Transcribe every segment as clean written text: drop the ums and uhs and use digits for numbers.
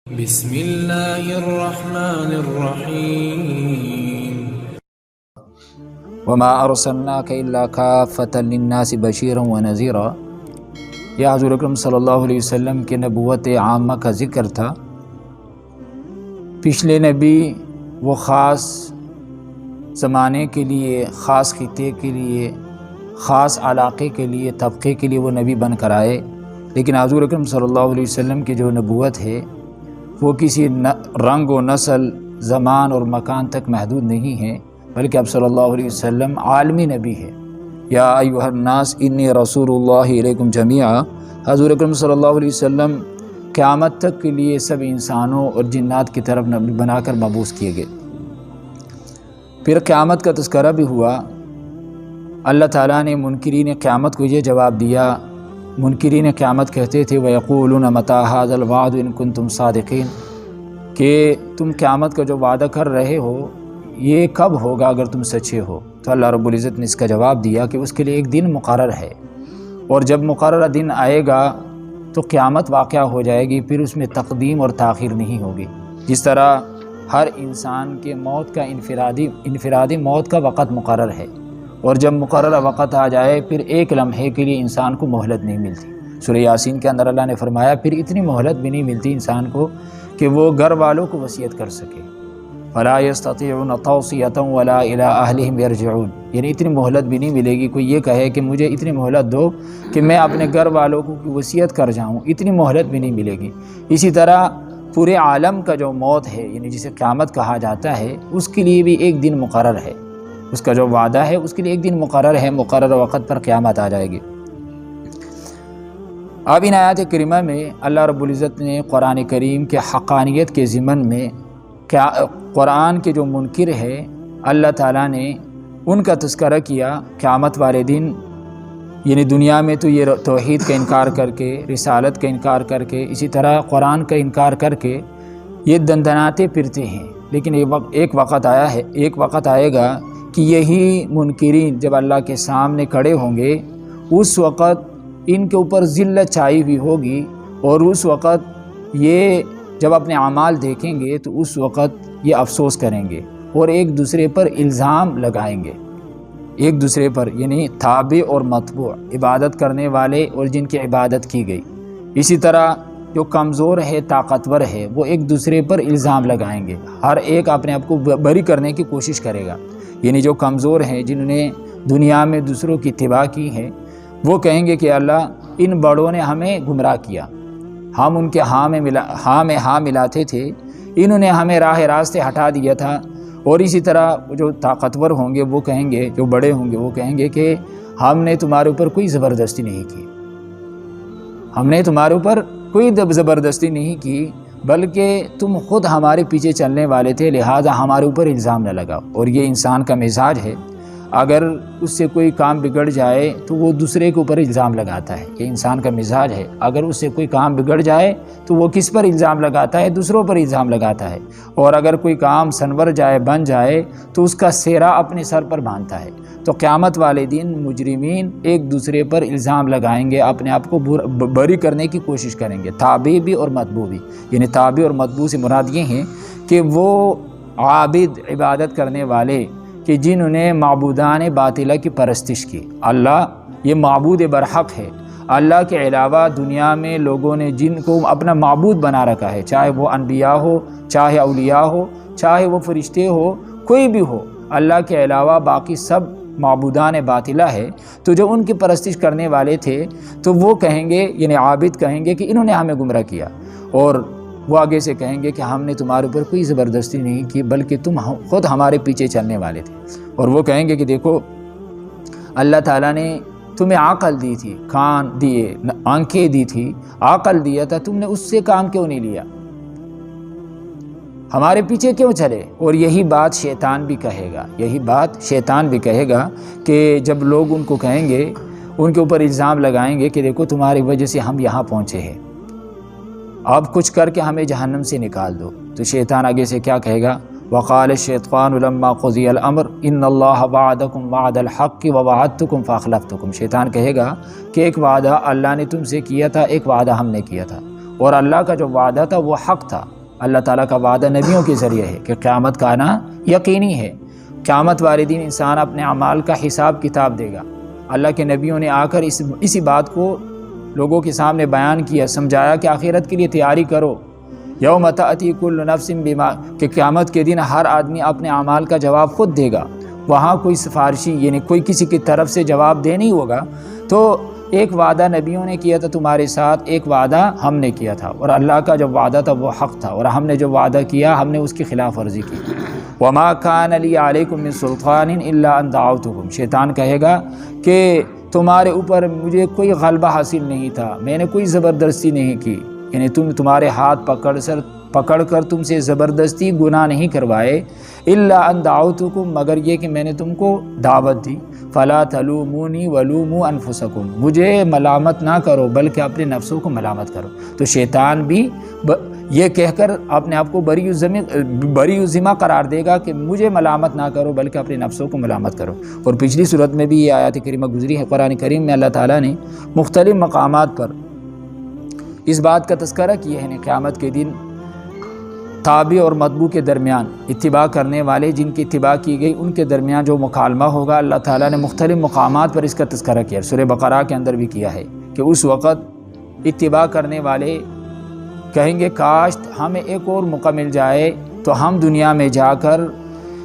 بسم اللہ الرحمن الرحیم وما ارسلناک الا کافۃ للناس بشیرا ونذیرا۔ یہ حضور اکرم صلی اللہ علیہ وسلم کے نبوت عامہ کا ذکر تھا۔ پچھلے نبی وہ خاص زمانے کے لیے، خاص خطے کے لیے، خاص علاقے کے لیے، طبقے کے لیے وہ نبی بن کر آئے، لیکن حضور اکرم صلی اللہ علیہ وسلم کی جو نبوت ہے وہ کسی رنگ و نسل، زمان اور مکان تک محدود نہیں ہے، بلکہ اب صلی اللہ علیہ وسلم عالمی نبی ہے۔ یا ایھا الناس انی رسول اللہ علیکم جمیعا۔ حضور اکرم صلی اللہ علیہ وسلم قیامت تک کے لیے سب انسانوں اور جنات کی طرف نبی بنا کر مبعوث کیے گئے۔ پھر قیامت کا تذکرہ بھی ہوا۔ اللہ تعالیٰ نے منکرین قیامت کو یہ جواب دیا۔ منکرین قیامت کہتے تھے وَيَقُولُونَ مَتَىٰ هَٰذَا الْوَعْدُ إِن كُنتُمْ صَادِقِينَ، کہ تم قیامت کا جو وعدہ کر رہے ہو یہ کب ہوگا اگر تم سچے ہو۔ تو اللہ رب العزت نے اس کا جواب دیا کہ اس کے لیے ایک دن مقرر ہے، اور جب مقررہ دن آئے گا تو قیامت واقعہ ہو جائے گی، پھر اس میں تقدیم اور تاخیر نہیں ہوگی۔ جس طرح ہر انسان کے موت کا انفرادی موت کا وقت مقرر ہے، اور جب مقررہ وقت آ جائے پھر ایک لمحے کے لیے انسان کو مہلت نہیں ملتی۔ سورہ یاسین کے اندر اللہ نے فرمایا پھر اتنی مہلت بھی نہیں ملتی انسان کو کہ وہ گھر والوں کو وصیت کر سکے۔ فَلَا يَسْتَطِيعُونَ تَوْصِيَةً وَلَا إِلَىٰ أَهْلِهِمْ يَرْجِعُونَ، یعنی اتنی مہلت بھی نہیں ملے گی کوئی یہ کہے کہ مجھے اتنی مہلت دو کہ میں اپنے گھر والوں کو وصیت کر جاؤں، اتنی مہلت بھی نہیں ملے گی۔ اسی طرح پورے عالم کا جو موت ہے، یعنی جسے قیامت کہا جاتا ہے، اس کے لیے بھی ایک دن مقرر ہے، اس کا جو وعدہ ہے اس کے لیے ایک دن مقرر ہے، مقرر وقت پر قیامت آ جائے گی۔ اب ان آیات کریمہ میں اللہ رب العزت نے قرآن کریم کے حقانیت کے ضمن میں قرآن کے جو منکر ہے اللہ تعالیٰ نے ان کا تذکرہ کیا۔ قیامت والے دن، یعنی دنیا میں تو یہ توحید کا انکار کر کے، رسالت کا انکار کر کے، اسی طرح قرآن کا انکار کر کے یہ دندناتے پھرتے ہیں، لیکن ایک وقت آئے گا کہ یہی منکرین جب اللہ کے سامنے کھڑے ہوں گے، اس وقت ان کے اوپر ذلت چھائی ہوئی ہوگی، اور اس وقت یہ جب اپنے اعمال دیکھیں گے تو اس وقت یہ افسوس کریں گے اور ایک دوسرے پر الزام لگائیں گے، ایک دوسرے پر، یعنی تابع اور متبوع، عبادت کرنے والے اور جن کی عبادت کی گئی۔ اسی طرح جو کمزور ہے، طاقتور ہے، وہ ایک دوسرے پر الزام لگائیں گے، ہر ایک اپنے آپ کو بری کرنے کی کوشش کرے گا۔ یعنی جو کمزور ہیں، جنہوں نے دنیا میں دوسروں کی اتباع کی ہے، وہ کہیں گے کہ اللہ ان بڑوں نے ہمیں گمراہ کیا، ہم ان کے ہاں میں ہاں ملاتے تھے، انہوں نے ہمیں راہ راست ہٹا دیا تھا۔ اور اسی طرح جو طاقتور ہوں گے وہ کہیں گے، جو بڑے ہوں گے وہ کہیں گے کہ ہم نے تمہارے اوپر کوئی زبردستی نہیں کی، ہم نے تمہارے اوپر کوئی زبردستی نہیں کی، بلکہ تم خود ہمارے پیچھے چلنے والے تھے، لہٰذا ہمارے اوپر الزام نہ لگاؤ۔ اور یہ انسان کا مزاج ہے، اگر اس سے کوئی کام بگڑ جائے تو وہ دوسرے کے اوپر الزام لگاتا ہے۔ یہ انسان کا مزاج ہے، اگر اس سے کوئی کام بگڑ جائے تو وہ کس پر الزام لگاتا ہے؟ دوسروں پر الزام لگاتا ہے۔ اور اگر کوئی کام سنور جائے، بن جائے، تو اس کا سہرا اپنے سر پر باندھتا ہے۔ تو قیامت والے دن مجرمین ایک دوسرے پر الزام لگائیں گے، اپنے آپ کو بری کرنے کی کوشش کریں گے، تابع بھی اور متبوع بھی۔ یعنی تابع اور متبوع سے مراد یہ ہیں کہ وہ عابد، عبادت کرنے والے کہ جنہوں نے معبودان باطلہ کی پرستش کی۔ اللہ یہ معبود برحق ہے، اللہ کے علاوہ دنیا میں لوگوں نے جن کو اپنا معبود بنا رکھا ہے، چاہے وہ انبیاء ہو، چاہے اولیاء ہو، چاہے وہ فرشتے ہو، کوئی بھی ہو، اللہ کے علاوہ باقی سب معبودان باطلہ ہے۔ تو جو ان کی پرستش کرنے والے تھے تو وہ کہیں گے، یعنی عابد کہیں گے کہ انہوں نے ہمیں گمراہ کیا، اور وہ آگے سے کہیں گے کہ ہم نے تمہارے اوپر کوئی زبردستی نہیں کی، بلکہ تم خود ہمارے پیچھے چلنے والے تھے۔ اور وہ کہیں گے کہ دیکھو اللہ تعالیٰ نے تمہیں عقل دی تھی، کان دیے، آنکھیں دی تھی، عقل دیا تھا، تم نے اس سے کام کیوں نہیں لیا، ہمارے پیچھے کیوں چلے؟ اور یہی بات شیطان بھی کہے گا کہ جب لوگ ان کو کہیں گے، ان کے اوپر الزام لگائیں گے کہ دیکھو تمہاری وجہ سے ہم یہاں پہنچے ہیں، اب کچھ کر کے ہمیں جہنم سے نکال دو، تو شیطان آگے سے کیا کہے گا؟ وقال الشیطان لما قضی الامر ان اللہ وعدکم وعد الحق ووعدتکم فاخلفتکم۔ شیطان کہے گا کہ ایک وعدہ اللہ نے تم سے کیا تھا، ایک وعدہ ہم نے کیا تھا، اور اللہ کا جو وعدہ تھا وہ حق تھا۔ اللہ تعالیٰ کا وعدہ نبیوں کے ذریعے ہے کہ قیامت کا آنا یقینی ہے، قیامت والے دن انسان اپنے اعمال کا حساب کتاب دے گا۔ اللہ کے نبیوں نے آ کر اسی بات کو لوگوں کے سامنے بیان کیا، سمجھایا کہ آخرت کے لیے تیاری کرو۔ یوم تأتی کل نفس بما، کہ قیامت کے دن ہر آدمی اپنے اعمال کا جواب خود دے گا، وہاں کوئی سفارشی یعنی کوئی کسی کی طرف سے جواب دے نہیں ہوگا۔ تو ایک وعدہ نبیوں نے کیا تھا تمہارے ساتھ، ایک وعدہ ہم نے کیا تھا، اور اللہ کا جو وعدہ تھا وہ حق تھا، اور ہم نے جو وعدہ کیا ہم نے اس کی خلاف ورزی کی۔ وما کان لی علیکم من سلطان الا ان دعوتکم، شیطان کہے گا کہ تمہارے اوپر مجھے کوئی غلبہ حاصل نہیں تھا، میں نے کوئی زبردستی نہیں کی، یعنی تمہارے ہاتھ پکڑ کر تم سے زبردستی گناہ نہیں کروائے، الا ان دعوتکم، مگر یہ کہ میں نے تم کو دعوت دی۔ فلا تلومونی ولوموا انفسکم، مجھے ملامت نہ کرو بلکہ اپنے نفسوں کو ملامت کرو۔ تو شیطان بھی یہ کہہ کر اپنے آپ کو بری ذمہ قرار دے گا کہ مجھے ملامت نہ کرو بلکہ اپنے نفسوں کو ملامت کرو۔ اور پچھلی صورت میں بھی یہ آیات کریمہ گزری ہے، قرآن کریم میں اللہ تعالیٰ نے مختلف مقامات پر اس بات کا تذکرہ کیا ہے، قیامت کے دن تابع اور متبوع کے درمیان، اتباع کرنے والے جن کی اتباع کی گئی ان کے درمیان جو مکالمہ ہوگا، اللہ تعالیٰ نے مختلف مقامات پر اس کا تذکرہ کیا، سورہ بقرہ کے اندر بھی کیا ہے کہ اس وقت اتباع کرنے والے کہیں گے کاش ہمیں ایک اور موقع مل جائے تو ہم دنیا میں جا کر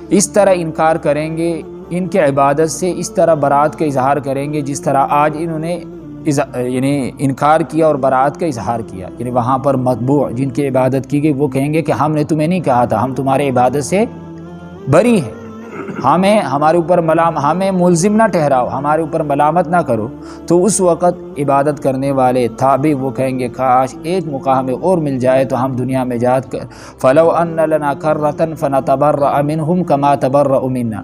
اس طرح انکار کریں گے، ان کے عبادت سے اس طرح برات کا اظہار کریں گے جس طرح آج انہوں نے یعنی انکار کیا اور برات کا اظہار کیا۔ یعنی وہاں پر متبوع جن کی عبادت کی گئی وہ کہیں گے کہ ہم نے تمہیں نہیں کہا تھا، ہم تمہارے عبادت سے بری ہیں، ہمارے اوپر ہمیں ملزم نہ ٹھہراؤ، ہمارے اوپر ملامت نہ کرو۔ تو اس وقت عبادت کرنے والے تابع وہ کہیں گے کاش ایک موقع ہمیں اور مل جائے تو ہم دنیا میں جا کر فلو ان لنا کرۃ فنتبرأ منہم کما تبرؤوا منا،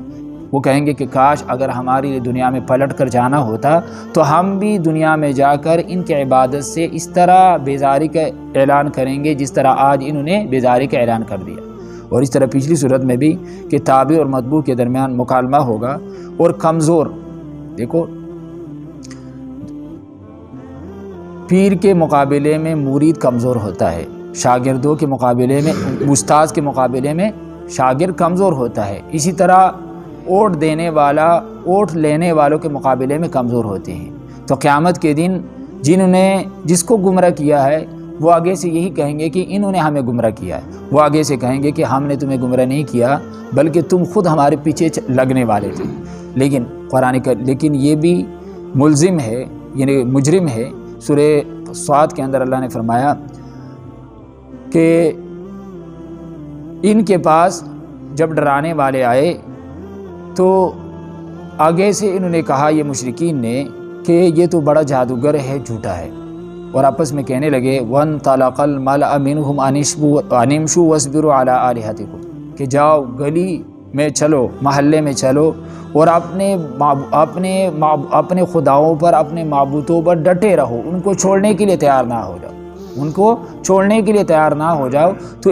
وہ کہیں گے کہ کاش اگر ہماری دنیا میں پلٹ کر جانا ہوتا تو ہم بھی دنیا میں جا کر ان کی عبادت سے اس طرح بیزاری کا اعلان کریں گے جس طرح آج انہوں نے بیزاری کا اعلان کر دیا۔ اور اس طرح پچھلی صورت میں بھی کہ تابع اور متبوع کے درمیان مکالمہ ہوگا۔ اور کمزور، دیکھو پیر کے مقابلے میں مرید کمزور ہوتا ہے، شاگردوں کے مقابلے میں استاد کے مقابلے میں شاگرد کمزور ہوتا ہے، اسی طرح اوٹ دینے والا اوٹ لینے والوں کے مقابلے میں کمزور ہوتے ہیں۔ تو قیامت کے دن جنہوں نے جس کو گمراہ کیا ہے وہ آگے سے یہی کہیں گے کہ انہوں نے ہمیں گمراہ کیا ہے، وہ آگے سے کہیں گے کہ ہم نے تمہیں گمراہ نہیں کیا بلکہ تم خود ہمارے پیچھے لگنے والے تھے۔ لیکن یہ بھی ملزم ہے، یعنی مجرم ہے۔ سورہ صاد کے اندر اللہ نے فرمایا کہ ان کے پاس جب ڈرانے والے آئے تو آگے سے انہوں نے کہا، یہ مشرکین نے، کہ یہ تو بڑا جادوگر ہے، جھوٹا ہے، اور آپس میں کہنے لگے وَانْطَلَقَ الْمَلَأُ مِنْهُمْ أَنِ امْشُوا وَاصْبِرُوا عَلَىٰ آلِهَتِكُمْ، کہ جاؤ گلی میں چلو، محلے میں چلو، اور اپنے خداؤں پر، اپنے معبودوں پر ڈٹے رہو، ان کو چھوڑنے کے لیے تیار نہ ہو جاؤ، ان کو چھوڑنے کے لیے تیار نہ ہو جاؤ۔ تو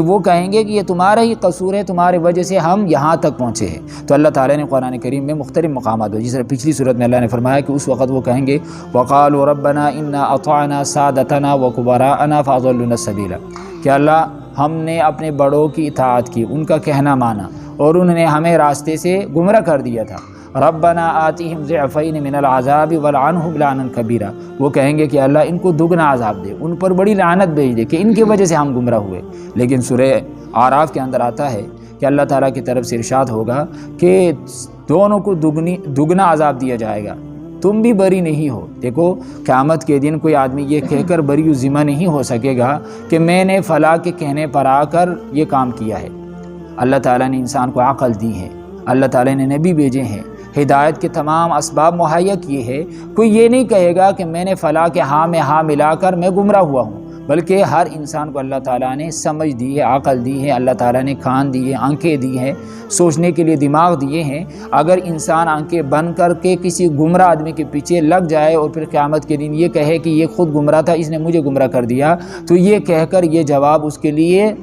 وہ کہیں گے کہ یہ تمہارا ہی قصور ہے، تمہاری وجہ سے ہم یہاں تک پہنچے ہیں۔ تو اللہ تعالیٰ نے قرآن کریم میں مختلف مقامات جس طرح پچھلی صورت میں اللہ نے فرمایا کہ اس وقت وہ کہیں گے وَقَالُوا رَبَّنَا إِنَّا أَطَعْنَا سَادَتَنَا وَكُبَرَاءَنَا فَأَضَلُّونَا السَّبِيلَ، کہ اللہ ہم نے اپنے بڑوں کی اطاعت کی، ان کا کہنا مانا، اور انہوں نے ہمیں راستے سے گمراہ کر دیا تھا۔ ربنا آتیہم ضعفین من العذاب ولعنہم لعنا کبیرا، وہ کہیں گے کہ اللہ ان کو دگنا عذاب دے، ان پر بڑی لعنت بھیج دے کہ ان کی وجہ سے ہم گمراہ ہوئے۔ لیکن سورہ اعراف کے اندر آتا ہے کہ اللہ تعالیٰ کی طرف سے ارشاد ہوگا کہ دونوں کو دگنا عذاب دیا جائے گا، تم بھی بری نہیں ہو۔ دیکھو قیامت کے دن کوئی آدمی یہ کہہ کر بری و ذمہ نہیں ہو سکے گا کہ میں نے فلاں کے کہنے پر آ کر یہ کام کیا ہے۔ اللہ تعالیٰ نے انسان کو عقل دی ہے، اللہ تعالیٰ نے نبی بھیجے ہیں، ہدایت کے تمام اسباب مہیا کیے ہیں۔ کوئی یہ نہیں کہے گا کہ میں نے فلاں کے ہاں میں ہاں ملا کر میں گمراہ ہوا ہوں، بلکہ ہر انسان کو اللہ تعالیٰ نے سمجھ دی ہے، عقل دی ہے، اللہ تعالیٰ نے کان دی ہے، آنکھیں دی ہیں، سوچنے کے لیے دماغ دیے ہیں۔ اگر انسان آنکھیں بند کر کے کسی گمراہ آدمی کے پیچھے لگ جائے اور پھر قیامت کے دن یہ کہے کہ یہ خود گمراہ تھا، اس نے مجھے گمراہ کر دیا، تو یہ کہہ کر یہ جواب اس کے لیے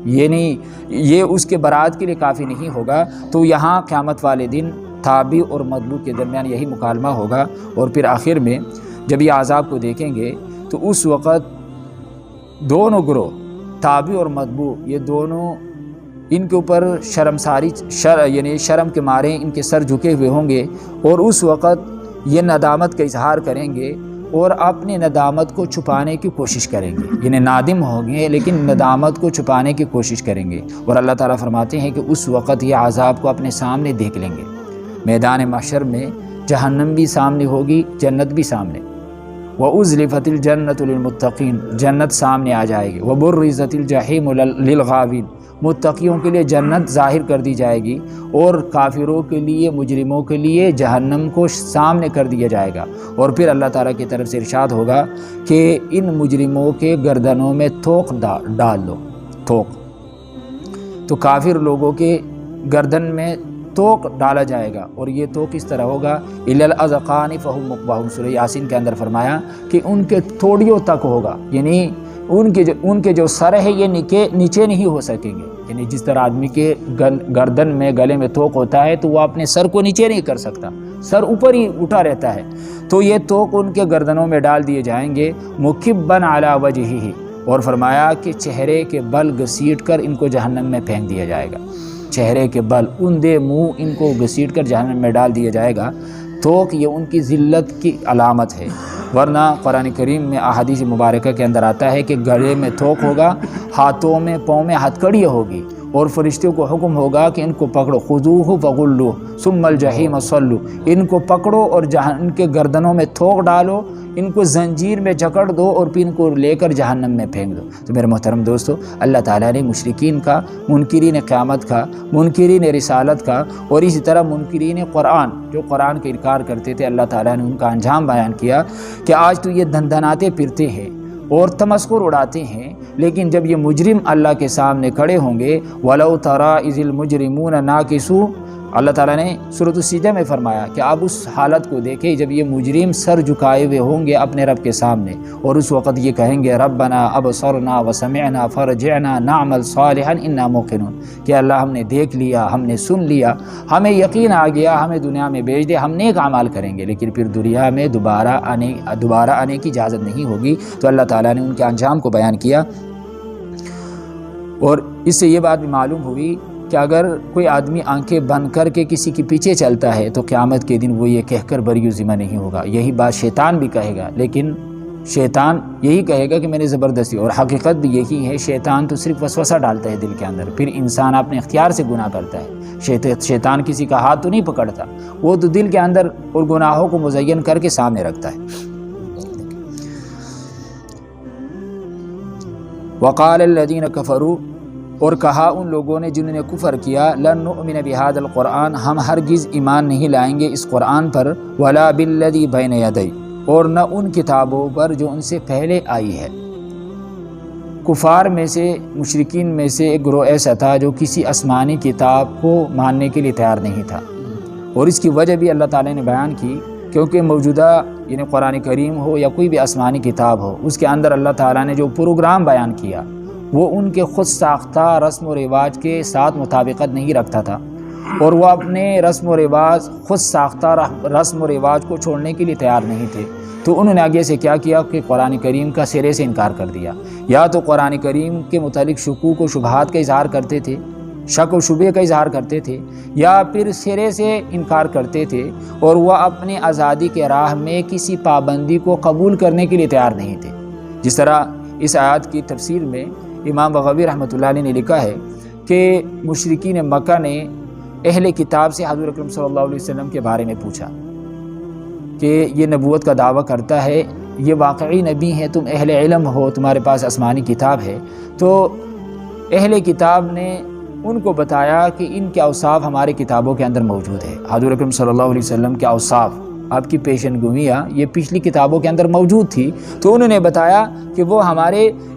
یہ اس کے برات کے لیے کافی نہیں ہوگا۔ تو یہاں قیامت والے دن تابع اور مطلوب کے درمیان یہی مکالمہ ہوگا، اور پھر آخر میں جب یہ عذاب کو دیکھیں گے تو اس وقت دونوں گروہ تابع اور متبوع یہ دونوں ان کے اوپر یعنی شرم کے مارے ان کے سر جھکے ہوئے ہوں گے، اور اس وقت یہ ندامت کا اظہار کریں گے اور اپنی ندامت کو چھپانے کی کوشش کریں گے، یعنی نادم ہوں گے لیکن ندامت کو چھپانے کی کوشش کریں گے۔ اور اللہ تعالیٰ فرماتے ہیں کہ اس وقت یہ عذاب کو اپنے سامنے دیکھ لیں گے۔ میدان محشر میں جہنم بھی سامنے ہوگی، جنت بھی سامنے۔ وَأُزْلِفَتِ الْجَنَّةُ لِلْمُتَّقِينَ جنت سامنے آ جائے گی۔ وَبُرِّزَتِ الْجَحِيمُ لِلْغَاوِينَ متقیوں کے لیے جنت ظاہر کر دی جائے گی، اور کافروں کے لیے، مجرموں کے لیے جہنم کو سامنے کر دیا جائے گا۔ اور پھر اللہ تعالیٰ کی طرف سے ارشاد ہوگا کہ ان مجرموں کے گردنوں میں توق ڈال دو۔ توق تو کافر لوگوں کے گردن میں توق ڈالا جائے گا، اور یہ توق اس طرح ہوگا اِلَى الْأَذْقَانِ فَهُمْ مُقْمَحُونَ سورہ یاسین کے اندر فرمایا کہ ان کے تھوڑیوں تک ہوگا، یعنی ان کے جو سر ہے یہ نیچے نہیں ہو سکیں گے، یعنی جس طرح آدمی کے گردن میں گلے میں توق ہوتا ہے تو وہ اپنے سر کو نیچے نہیں کر سکتا، سر اوپر ہی اٹھا رہتا ہے، تو یہ توق ان کے گردنوں میں ڈال دیے جائیں گے۔ مُكِبًّا عَلَى وَجْهِهِ اور فرمایا کہ چہرے کے بل گھسیٹ کر ان کو جہنم میں پھینک دیا جائے گا، چہرے کے بل اندھے منہ ان کو گھسیٹ کر جہنم میں ڈال دیا جائے گا۔ توق یہ ان کی ذلت کی علامت ہے، ورنہ قرآن کریم میں احادیث مبارکہ کے اندر آتا ہے کہ گلے میں توق ہوگا، ہاتھوں میں پاؤں میں ہتھکڑی ہوگی، اور فرشتوں کو حکم ہوگا کہ ان کو پکڑو، خذوہ فغلوہ ثم الجحیم صلوا، ان کو پکڑو اور ان کے گردنوں میں توق ڈالو، ان کو زنجیر میں جکڑ دو اور پھر ان کو لے کر جہنم میں پھینک دو۔ تو میرے محترم دوستو، اللہ تعالیٰ نے مشرکین کا، منکرین قیامت کا، منکرین رسالت کا، اور اسی طرح منکرین قرآن جو قرآن کا انکار کرتے تھے، اللہ تعالیٰ نے ان کا انجام بیان کیا کہ آج تو یہ دندناتے پھرتے ہیں اور تمسخر اڑاتے ہیں، لیکن جب یہ مجرم اللہ کے سامنے کھڑے ہوں گے، وَلَوْ تَرَىٰ إِذِ الْمُجْرِمُونَ نَاكِسُوا، اللہ تعالیٰ نے سورۃ السجدہ میں فرمایا کہ آپ اس حالت کو دیکھیں جب یہ مجرم سر جھکائے ہوئے ہوں گے اپنے رب کے سامنے، اور اس وقت یہ کہیں گے ربنا ابصرنا وسمعنا فرجعنا نعمل صالحا انا موقنون، کہ اللہ ہم نے دیکھ لیا، ہم نے سن لیا، ہمیں یقین آ گیا، ہمیں دنیا میں بھیج دے، ہم نیک اعمال کریں گے، لیکن پھر دنیا میں دوبارہ آنے کی اجازت نہیں ہوگی۔ تو اللہ تعالیٰ نے ان کے انجام کو بیان کیا، اور اس سے یہ بات بھی معلوم ہوئی کہ اگر کوئی آدمی آنکھیں بند کر کے کسی کے پیچھے چلتا ہے تو قیامت کے دن وہ یہ کہہ کر بری و ذمہ نہیں ہوگا۔ یہی بات شیطان بھی کہے گا، لیکن شیطان یہی کہے گا کہ میں نے زبردستی، اور حقیقت بھی یہی ہے، شیطان تو صرف وسوسہ ڈالتا ہے دل کے اندر، پھر انسان اپنے اختیار سے گناہ کرتا ہے۔ شیطان کسی کا ہاتھ تو نہیں پکڑتا، وہ تو دل کے اندر اور گناہوں کو مزین کر کے سامنے رکھتا ہے۔ وقال الذین کفروا اور کہا ان لوگوں نے جنہوں نے کفر کیا، لن نؤمن بہذا القرآن ہم ہرگز ایمان نہیں لائیں گے اس قرآن پر، ولا بالذی بین یدی اور نہ ان کتابوں پر جو ان سے پہلے آئی ہے۔ کفار میں سے، مشرکین میں سے ایک گروہ ایسا تھا جو کسی آسمانی کتاب کو ماننے کے لیے تیار نہیں تھا، اور اس کی وجہ بھی اللہ تعالیٰ نے بیان کی، کیونکہ موجودہ یعنی قرآن کریم ہو یا کوئی بھی آسمانی کتاب ہو، اس کے اندر اللہ تعالیٰ نے جو پروگرام بیان کیا وہ ان کے خود ساختہ رسم و رواج کے ساتھ مطابقت نہیں رکھتا تھا، اور وہ اپنے رسم و رواج، خود ساختہ رسم و رواج کو چھوڑنے کے لیے تیار نہیں تھے۔ تو انہوں نے آگے سے کیا کیا کہ قرآن کریم کا سرے سے انکار کر دیا، یا تو قرآن کریم کے متعلق شکوک و شبہات کا اظہار کرتے تھے، شک و شبہ کا اظہار کرتے تھے، یا پھر سرے سے انکار کرتے تھے، اور وہ اپنے آزادی کے راہ میں کسی پابندی کو قبول کرنے کے لیے تیار نہیں تھے۔ جس طرح اس آیات کی تفسیر میں امام بغوی رحمۃ اللہ علیہ نے لکھا ہے کہ مشرکین مکہ نے اہل کتاب سے حضور اکرم صلی اللہ علیہ وسلم کے بارے میں پوچھا کہ یہ نبوت کا دعویٰ کرتا ہے، یہ واقعی نبی ہے، تم اہل علم ہو، تمہارے پاس آسمانی کتاب ہے۔ تو اہل کتاب نے ان کو بتایا کہ ان کے اوصاف ہمارے کتابوں کے اندر موجود ہے۔ حضور اکرم صلی اللہ علیہ وسلم کے اوصاف، آپ کی پیشن گوئیاں یہ پچھلی کتابوں کے اندر موجود تھی، تو انہوں نے بتایا کہ وہ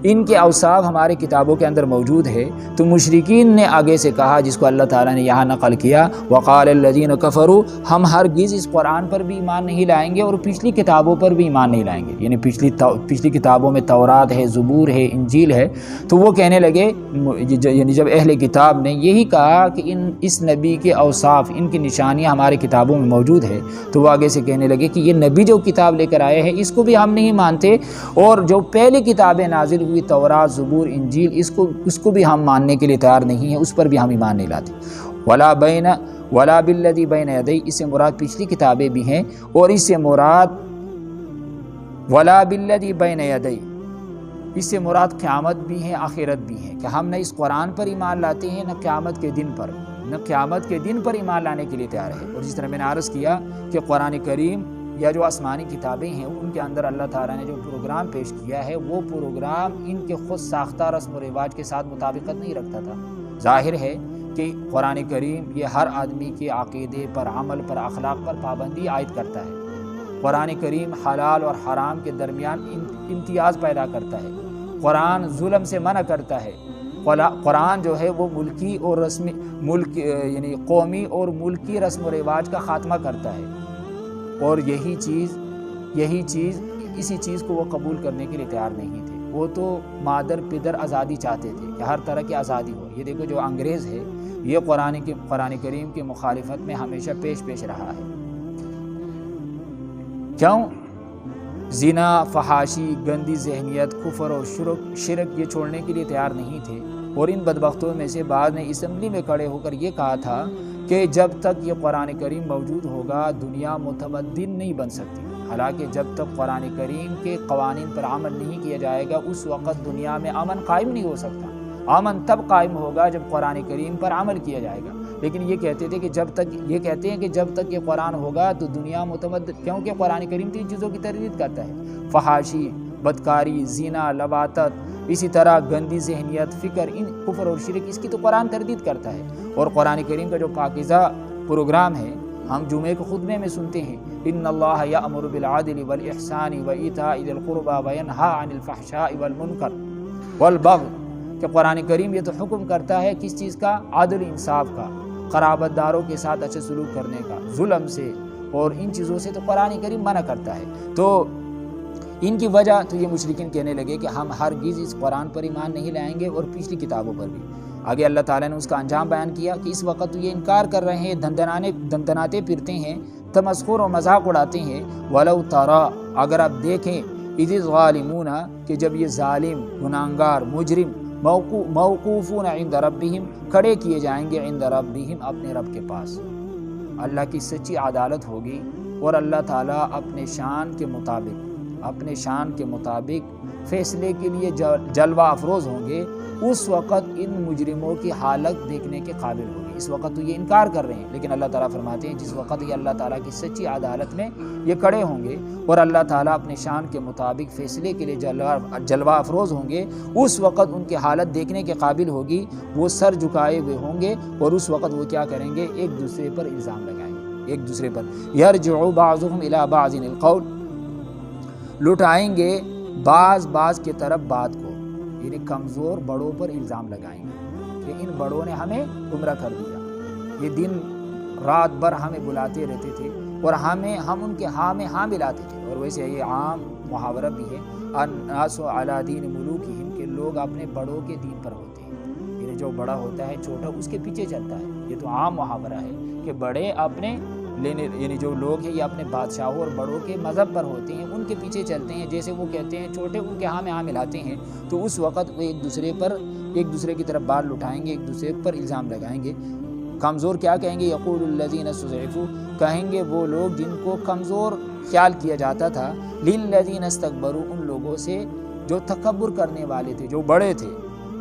ان کے اوصاف ہمارے کتابوں کے اندر موجود ہے۔ تو مشرکین نے آگے سے کہا، جس کو اللہ تعالیٰ نے یہاں نقل کیا، وقال الذین کفروا ہم ہرگز اس قرآن پر بھی ایمان نہیں لائیں گے اور پچھلی کتابوں پر بھی ایمان نہیں لائیں گے، یعنی پچھلی کتابوں میں تورات ہے، زبور ہے، انجیل ہے۔ تو وہ کہنے لگے، یعنی جب اہل کتاب نے یہی کہا کہ اس نبی کے اوصاف، ان کی نشانیاں ہمارے کتابوں میں موجود ہے، تو وہ آگے سے سے کہنے لگے کہ یہ نبی جو کتاب لے کر آئے ہیں اس کو بھی ہم نہیں مانتے، اور جو پہلی کتابیں نازل ہوئی تورات، زبور، انجیل، اس کو بھی ہم ماننے کے لیے تیار نہیں ہیں، اس پر بھی ہم ایمان نہیں لاتے۔ ولا بالذی بین یدی، اس سے مراد پچھلی کتابیں بھی ہیں، اور اس سے مراد ولا بالذی بین یدی، اس سے مراد قیامت بھی ہے، آخرت بھی ہے، کہ ہم نہ اس قرآن پر ایمان لاتے ہیں، نہ قیامت کے دن پر، نہ قیامت کے دن پر ایمان لانے کے لیے تیار ہے۔ اور جس طرح میں نے عرض کیا کہ قرآن کریم یا جو آسمانی کتابیں ہیں ان کے اندر اللہ تعالیٰ نے جو پروگرام پیش کیا ہے وہ پروگرام ان کے خود ساختہ رسم و رواج کے ساتھ مطابقت نہیں رکھتا تھا۔ ظاہر ہے کہ قرآن کریم یہ ہر آدمی کے عقیدے پر، عمل پر، اخلاق پر پابندی عائد کرتا ہے۔ قرآن کریم حلال اور حرام کے درمیان امتیاز پیدا کرتا ہے۔ قرآن ظلم سے منع کرتا ہے۔ قرآن جو ہے وہ ملکی اور یعنی قومی اور ملکی رسم و رواج کا خاتمہ کرتا ہے، اور یہی چیز اسی چیز کو وہ قبول کرنے کے لیے تیار نہیں تھے۔ وہ تو مادر پدر آزادی چاہتے تھے کہ ہر طرح کی آزادی ہو۔ یہ دیکھو جو انگریز ہے یہ قرآن کریم کی مخالفت میں ہمیشہ پیش رہا ہے۔ کیوں؟ زنا، فحاشی، گندی ذہنیت، کفر اور شرک یہ چھوڑنے کے لیے تیار نہیں تھے، اور ان بدبختوں میں سے بعض نے اسمبلی میں کھڑے ہو کر یہ کہا تھا کہ جب تک یہ قرآن کریم موجود ہوگا دنیا متمدن نہیں بن سکتی۔ حالانکہ جب تک قرآن کریم کے قوانین پر عمل نہیں کیا جائے گا اس وقت دنیا میں امن قائم نہیں ہو سکتا۔ امن تب قائم ہوگا جب قرآن کریم پر عمل کیا جائے گا۔ لیکن یہ کہتے ہیں کہ جب تک یہ قرآن ہوگا تو دنیا متمدن، کیونکہ قرآن کریم تین چیزوں کی تردید کرتا ہے: فحاشی، بدکاری، زنا، لواطت، اسی طرح گندی ذہنیت، فکر، ان کفر اور شرک، اس کی تو قرآن تردید کرتا ہے۔ اور قرآن کریم کا جو پاکیزہ پروگرام ہے ہم جمعے کے خطبے میں سنتے ہیں: ان اللہ یأمر بالعدل والاحسان وایتاء ذی القربى وینہی عن الفحشاء والمنکر والبغی، کہ قرآن کریم یہ تو حکم کرتا ہے کس چیز کا؟ عدل، انصاف کا، قرابت داروں کے ساتھ اچھے سلوک کرنے کا، ظلم سے اور ان چیزوں سے تو قرآن کریم منع کرتا ہے۔ تو ان کی وجہ تو یہ مشرکین کہنے لگے کہ ہم ہرگز اس قرآن پر ایمان نہیں لائیں گے اور پچھلی کتابوں پر بھی۔ آگے اللہ تعالیٰ نے اس کا انجام بیان کیا کہ اس وقت تو یہ انکار کر رہے ہیں، دندناتے پھرتے ہیں، تمسخر و مذاق اڑاتے ہیں۔ وَلَوْ تَرَىٰ، اگر آپ دیکھیں، اِذِ الظَّالِمُونَ، کہ جب یہ ظالم، گناہگار، مجرم، موقوفون عند ربہم، کھڑے کیے جائیں گے عند ربہم، اپنے رب کے پاس۔ اللہ کی سچی عدالت ہوگی اور اللہ تعالیٰ اپنے شان کے مطابق فیصلے کے لیے جلوہ افروز ہوں گے۔ اس وقت ان مجرموں کی حالت دیکھنے کے قابل ہوگی۔ اس وقت تو یہ انکار کر رہے ہیں، لیکن اللہ تعالیٰ فرماتے ہیں جس وقت یہ اللہ تعالیٰ کی سچی عدالت میں یہ کھڑے ہوں گے اور اللہ تعالیٰ اپنے شان کے مطابق فیصلے کے لیے جلوہ افروز ہوں گے، اس وقت ان کی حالت دیکھنے کے قابل ہوگی۔ وہ سر جھکائے ہوئے ہوں گے اور اس وقت وہ کیا کریں گے؟ ایک دوسرے پر الزام لگائیں گے، ایک دوسرے پر یرجع بعضهم الی بعض القول، لٹائیں گے بعض کی طرف بات کو، یعنی کمزور بڑوں پر الزام لگائیں گے کہ ان بڑوں نے ہمیں گمراہ کر دیا، یہ دن رات بھر ہمیں بلاتے رہتے تھے اور ہم ان کے ہاں میں ہاں ملاتے تھے۔ اور ویسے یہ عام محاورہ بھی ہے، الناس علی دین ملوکہم، کہ لوگ اپنے بڑوں کے دین پر ہوتے ہیں، یعنی جو بڑا ہوتا ہے چھوٹا اس کے پیچھے چلتا ہے۔ یہ تو عام محاورہ ہے کہ بڑے اپنے یعنی جو لوگ ہیں یہ اپنے بادشاہوں اور بڑوں کے مذہب پر ہوتے ہیں، ان کے پیچھے چلتے ہیں، جیسے وہ کہتے ہیں چھوٹے ان کے ہاں میں ہاں ملاتے ہیں، تو اس وقت وہ ایک دوسرے کی طرف بال اٹھائیں گے، ایک دوسرے پر الزام لگائیں گے۔ کمزور کیا کہیں گے؟ یقول الذین استضعفوا، کہیں گے وہ لوگ جن کو کمزور خیال کیا جاتا تھا، للذین استکبروا، ان لوگوں سے جو تکبر کرنے والے تھے، جو بڑے تھے،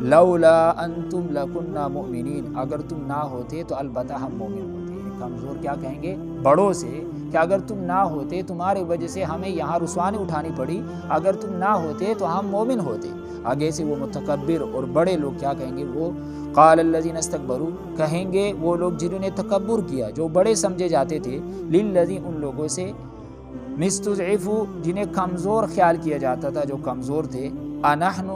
لولا انتم لکنا مؤمنین، اگر تم نہ ہوتے تو البتہ ہم مومن ہوتے۔ کمزور کیا کہیں گے؟ بڑوں سے کہ اگر تم نہ ہوتے، تمہاری وجہ سے ہمیں یہاں رسوانی اٹھانی پڑی، اگر تم نہ ہوتے تو ہم مومن ہوتے۔ آگے سے وہ متکبر اور بڑے لوگ کیا کہیں گے؟ وہ قال الذین استکبروا، کہیں گے وہ لوگ جنہوں نے تکبر کیا، جو بڑے سمجھے جاتے تھے، للذین، ان لوگوں سے، مستضعفوا، جنہیں کمزور خیال کیا جاتا تھا، جو کمزور تھے، انحن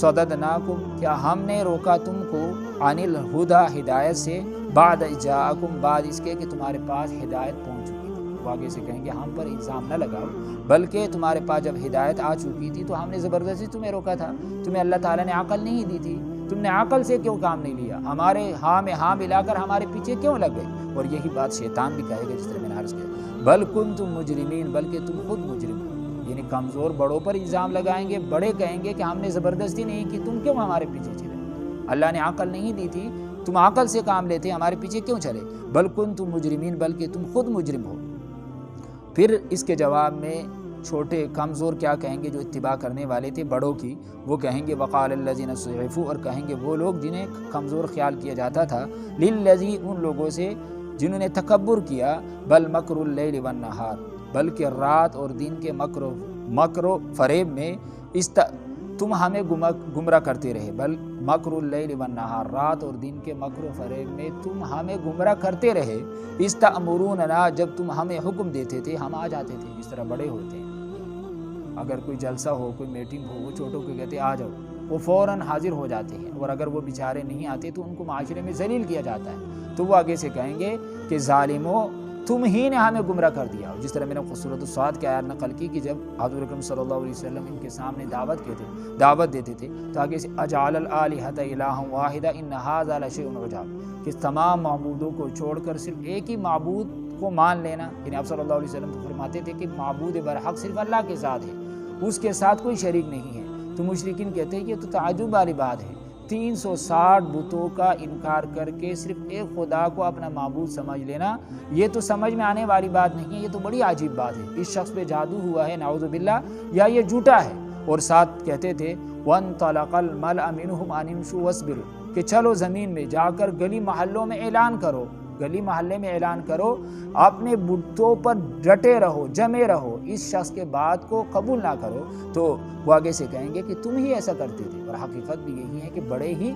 صددناکم، کیا ہم نے روکا تم کو، عن الہدی، ہدایت سے، بعد جاءکم، بعد اس کے کہ تمہارے پاس ہدایت پہنچ چکی تھی۔ وہ آگے سے کہیں گے ہم پر الزام نہ لگاؤ، بلکہ تمہارے پاس جب ہدایت آ چکی تھی تو ہم نے زبردستی تمہیں روکا تھا، تمہیں اللہ تعالیٰ نے عقل نہیں دی تھی، تم نے عقل سے کیوں کام نہیں لیا، ہمارے ہاں میں ہاں ملا کر ہمارے پیچھے کیوں لگ گئے؟ اور یہی بات شیطان بھی کہے گا، جس طرح میں نے عرض کیا۔ بل کنتم مجرمین، بلکہ تم خود مجرم ہو۔ یعنی کمزور بڑوں پر الزام لگائیں گے، بڑے کہیں گے کہ ہم نے زبردستی نہیں کی، تم کیوں ہمارے پیچھے چلے؟ اللہ نے عقل نہیں دی تھی، تم عقل سے کام لیتے، ہمارے پیچھے کیوں چلے؟ بل کنتم مجرمین، بلکہ تم خود مجرم ہو۔ پھر اس کے جواب میں چھوٹے کمزور کیا کہیں گے جو اتباع کرنے والے تھے بڑوں کی؟ وہ کہیں گے وقال الذین استضعفوا، اور کہیں گے وہ لوگ جنہیں کمزور خیال کیا جاتا تھا، للذی، ان لوگوں سے جنہوں نے تکبر کیا، بل مکر اللیل والنہار، بلکہ رات اور دن کے مکر و فریب میں تم ہمیں گمراہ کرتے رہے، بل مکر اللیل والنہار، رات اور دن کے مکر و فریب میں تم ہمیں گمراہ کرتے رہے، استأمروننا، جب تم ہمیں حکم دیتے تھے ہم آ جاتے تھے، جس طرح بڑے ہوتے ہیں، اگر کوئی جلسہ ہو، کوئی میٹنگ ہو، وہ چھوٹوں کو کہتے آ جاؤ، وہ فوراً حاضر ہو جاتے ہیں، اور اگر وہ بیچارے نہیں آتے تو ان کو معاشرے میں ذلیل کیا جاتا ہے، تو وہ آگے سے کہیں گے کہ ظالمو، تم ہی نے ہمیں گمراہ کر دیا۔ جس طرح میں نے سورۃ الصاد کی آیت نقل کی کہ جب حضور اکرم صلی اللہ علیہ وسلم ان کے سامنے دعوت دیتے تھے تو آگے سے اجعل الآلہۃ الہا واحدا ان ھذا لشیء عجاب، کہ تمام معبودوں کو چھوڑ کر صرف ایک ہی معبود کو مان لینا، یعنی آپ صلی اللہ علیہ وسلم تو فرماتے تھے کہ معبود برحق صرف اللہ کے ساتھ ہے، اس کے ساتھ کوئی شریک نہیں ہے، تو مشرکین کہتے ہیں کہ یہ تو تعجب والی بات ہے، 360 بتوں کا انکار کر کے صرف ایک خدا کو اپنا معبود سمجھ لینا، یہ تو سمجھ میں آنے والی بات نہیں ہے، یہ تو بڑی عجیب بات ہے، اس شخص پہ جادو ہوا ہے نعوذ باللہ، یا یہ جھوٹا ہے۔ اور ساتھ کہتے تھے وَانطَلَقَ الْمَلْأُ مِنْهُمْ أَنِ امْشُوا وَاصْبِرُوا، کہ چلو زمین میں جا کر گلی محلوں میں اعلان کرو، گلی محلے میں اعلان کرو، اپنے بتوں پر ڈٹے رہو، جمے رہو، اس شخص کے بات کو قبول نہ کرو، تو وہ آگے سے کہیں گے کہ تم ہی ایسا کرتے تھے، اور حقیقت بھی یہی ہے کہ بڑے ہی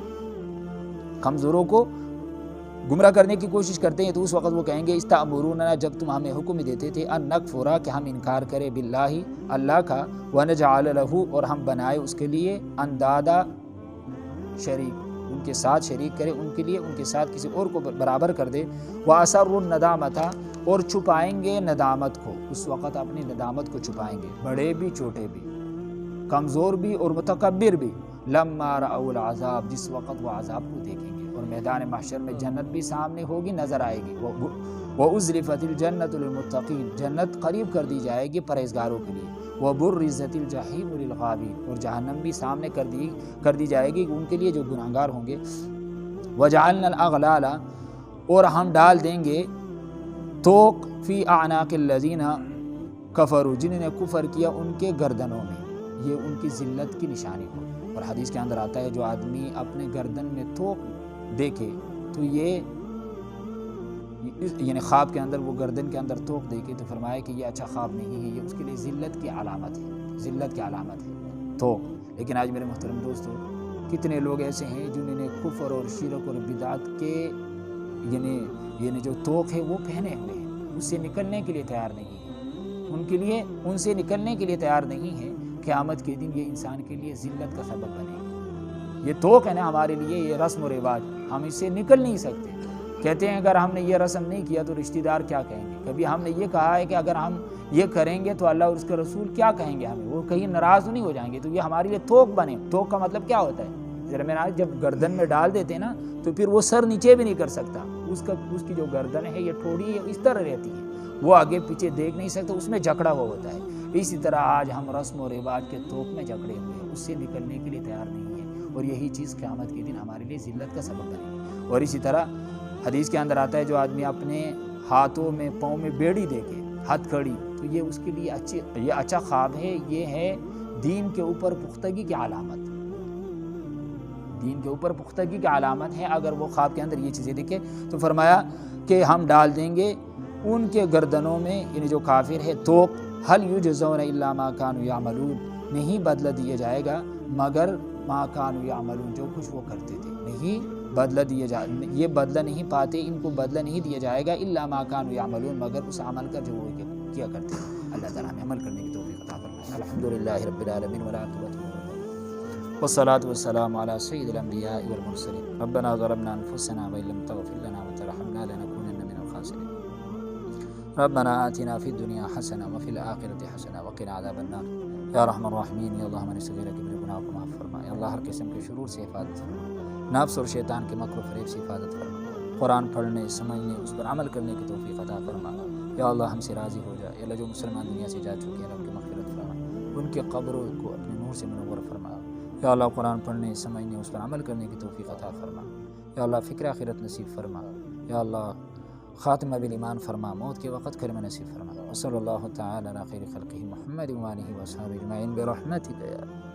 کمزوروں کو گمراہ کرنے کی کوشش کرتے ہیں، تو اس وقت وہ کہیں گے استأمروننا، جب تم ہمیں حکم دیتے تھے، ان نکفر، کہ ہم انکار کریں، باللہ، اللہ کا، ونجعل لہ، اور ہم بنائے اس کے لیے، اندادا، شریک، ان کے ساتھ شریک کرے، ان کے لیے ان کے ساتھ کسی اور کو برابر کر دے، وَأَسَرُّوا النَّدَامَةَ، اور چھپائیں گے ندامت کو، اس وقت اپنی ندامت کو چھپائیں گے، بڑے بھی چھوٹے بھی، کمزور بھی اور متکبر بھی، لما رأوا العذاب، جس وقت وہ عذاب کو دیکھیں گے، اور میدان محشر میں جنت بھی سامنے ہوگی، نظر آئے گی، وَأُزْلِفَتِ الْجَنَّةُ لِلْمُتَّقِينَ، جنت قریب کر دی جائے گی پرہیزگاروں کے لیے، وَبُرِّزَتِ الْجَحِيمُ لِلْغَاوِينَ، اور جہنم بھی سامنے کر دی جائے گی ان کے لیے جو گناہگار ہوں گے، وَجَعَلْنَا الْأَغْلَالَ، اور ہم ڈال دیں گے توق، فی اعناق الذین کفروا، جنہوں نے کفر کیا ان کے گردنوں میں، یہ ان کی ذلت کی نشانی ہو۔ اور حدیث کے اندر آتا ہے جو آدمی اپنے گردن میں توق دیکھے تو یہ یعنی خواب کے اندر وہ گردن کے اندر توق دیکھے تو فرمایا کہ یہ اچھا خواب نہیں ہے، یہ اس کے لیے ذلت کی علامت ہے، ذلت کی علامت ہے توق۔ لیکن آج میرے محترم دوستو، کتنے لوگ ایسے ہیں جنہوں نے کفر اور شرک اور بدعت کے یعنی جو توق ہے وہ پہنے ہوئے ہیں، اس سے نکلنے کے لیے تیار نہیں ہے، ان سے نکلنے کے لیے تیار نہیں ہے، قیامت کے دن یہ انسان کے لیے ذلت کا سبب بنے گا۔ یہ توق ہے نا ہمارے لیے، یہ رسم و رواج، ہم اس سے نکل نہیں سکتے۔ کہتے ہیں اگر ہم نے یہ رسم نہیں کیا تو رشتہ دار کیا کہیں گے، کبھی ہم نے یہ کہا ہے کہ اگر ہم یہ کریں گے تو اللہ اور اس کے رسول کیا کہیں گے ہمیں، وہ کہیں ناراض نہیں ہو جائیں گے، تو یہ ہمارے لیے توق بنے۔ توق کا مطلب کیا ہوتا ہے؟ ذرا میں جب گردن میں ڈال دیتے ہیں نا تو پھر وہ سر نیچے بھی نہیں کر سکتا، اس کی جو گردن ہے یہ ٹھوڑی ہے اس طرح رہتی ہے، وہ آگے پیچھے دیکھ نہیں سکتا، اس میں جکڑا ہوا ہوتا ہے۔ اسی طرح آج ہم رسم و رواج کے توق میں جکڑے ہوئے ہیں، اس سے نکلنے کے لیے تیار نہیں ہیں، اور یہی چیز قیامت کے دن ہمارے لیے ذلت کا سبب بنے گی۔ اور اسی طرح حدیث کے اندر آتا ہے جو آدمی اپنے ہاتھوں میں پاؤں میں بیڑی دیکھے، ہتھ کڑی، تو یہ اس کے لیے یہ اچھا خواب ہے، یہ ہے دین کے اوپر پختگی کی علامت، دین کے اوپر پختگی کی علامت ہے اگر وہ خواب کے اندر یہ چیزیں دیکھے۔ تو فرمایا کہ ہم ڈال دیں گے ان کے گردنوں میں، یعنی جو کافر ہے، توق، هل یجزون الا ما كانوا يعملون، نہیں بدلہ دیا جائے گا مگر ما كانوا يعملون، جو کچھ وہ کرتے تھے، نہیں بدلہ دیا جائے، یہ بدلہ نہیں پاتے، ان کو بدلہ نہیں دیا جائے گا، الا ما كانوا يعملون، مگر اس عمل کا جو وہ کیا کرتے ہیں۔ اللہ تعالیٰ ہمیں عمل کرنے کی توفیق عطا فرمائے۔ الحمدللہ رب العالمین والعاقبۃ والصلاة والسلام على سید الانبیاء والمرسلین۔ ربنا ظلمنا انفسنا وان لم تغفر لنا وترحمنا لنكونن من الخاسرین۔ ربنا آتنا فی الدنیا حسنہ وفی الآخرۃ حسنہ وقنا عذاب النار۔ یا رحم الراحمین، یا اللہ ہمارے صغیرہ کبیرہ گناہوں کو معاف فرما، یا اللہ ہر قسم کے شرور سے حفاظت فرما، نفس اور شیطان کے مکر و فریب سے حفاظت فرما، قرآن پڑھنے، سمجھنے، اس پر عمل کرنے کی توفیق عطا فرما۔ یا اللہ ہم سے راضی ہو جا۔ یا اللہ جو مسلمان دنیا سے جا چکے ہیں ان کی مغفرت فرما، ان کے قبروں کو اپنے نور سے منور فرما۔ یا اللہ قرآن پڑھنے، سمجھنے، اس پر عمل کرنے کی توفیق عطا فرما۔ یا اللہ فکر آخرت نصیب فرما۔ یا اللہ خاتمہ بالایمان فرما، موت کے وقت کلمہ نصیب فرما۔ وصلی اللہ تعالی علی خیر خلقہ محمد و آلہ و صحبہ اجمعین برحمتک یا